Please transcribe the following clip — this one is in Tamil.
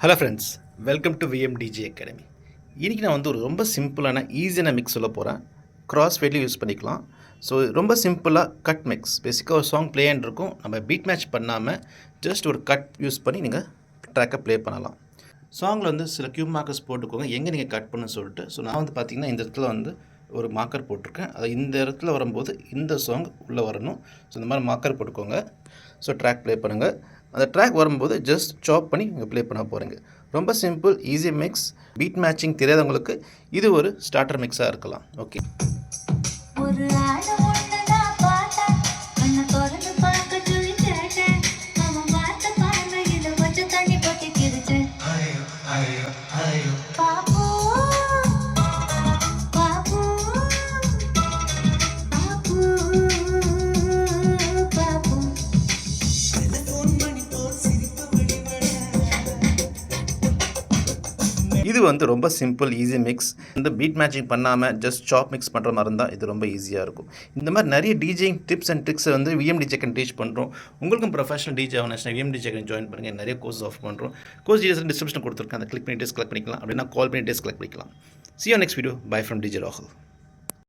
Hello friends, welcome to VMDG academy. இன்றைக்கி நான் வந்து ஒரு ரொம்ப சிம்பிளான ஈஸியான மிக்ஸ் சொல்ல போகிறேன். கிராஸ் ஃபேட்லையும் யூஸ் பண்ணிக்கலாம். ஸோ ரொம்ப சிம்பிளாக கட் மிக்ஸ். பேசிக்காக ஒரு சாங் ப்ளே இருக்கும், நம்ம பீட் மேட்ச் பண்ணாமல் ஜஸ்ட் ஒரு கட் யூஸ் பண்ணி நீங்கள் ட்ராக்கை ப்ளே பண்ணலாம். சாங்கில் வந்து சில கியூப் மார்க்கர்ஸ் போட்டுக்கோங்க, எங்கே நீங்கள் கட் பண்ணுன்னு சொல்லிட்டு. ஸோ நான் வந்து பார்த்திங்கன்னா இந்த இடத்துல வந்து ஒரு மார்க்கர் போட்டிருக்கேன். அது இந்த இடத்துல வரும்போது இந்த சாங் உள்ளே வரணும். ஸோ இந்த மாதிரி மார்க்கர் போட்டுக்கோங்க. ஸோ ட்ராக் ப்ளே பண்ணுங்கள். அந்த ட்ராக் வரும்போது ஜஸ்ட் சாப் பண்ணி நீங்கள் ப்ளே பண்ண போகிறீங்க. ரொம்ப simple, easy mix. Beat matching தெரியாதவங்களுக்கு இது ஒரு ஸ்டார்டர் மிக்ஸாக இருக்கலாம். ஓகே, இது வந்து ரொம்ப சிம்பிள் ஈஸி மிக்ஸ். இந்த பீட் மேட்சிங் பண்ணாமல் ஜஸ்ட் சாப் மிக்ஸ் பண்ணுற மாதிரி இருந்தால் இது ரொம்ப ஈஸியாக இருக்கும். இந்த மாதிரி நிறைய டிஜேயிங் டிப்ஸ் அண்ட் ட்ரிக்ஸை வந்து விஎம்டிஜே டீச் பண்ணுறோம். உங்களுக்கும் ப்ரொஃபஷனல் டிஜே ஆகணும்னா விஎம்டிஜே ஜாயின் பண்ணுங்கள். நிறைய கோர்ஸ் ஆஃப் பண்ணுறோம். கோர்ஸ் டீடைல்ஸ் டிஸ்கிரிப்ஷன் கொடுத்துருக்கேன். அதை கிளிக் பண்ணி டெஸ்ட் கலெக்ட் பண்ணிக்கலாம். அப்படின்னா கால் பண்ணி டெஸ்ட் கலெக்ட் பண்ணிக்கலாம். See you next video. Bye from DJ Rahul.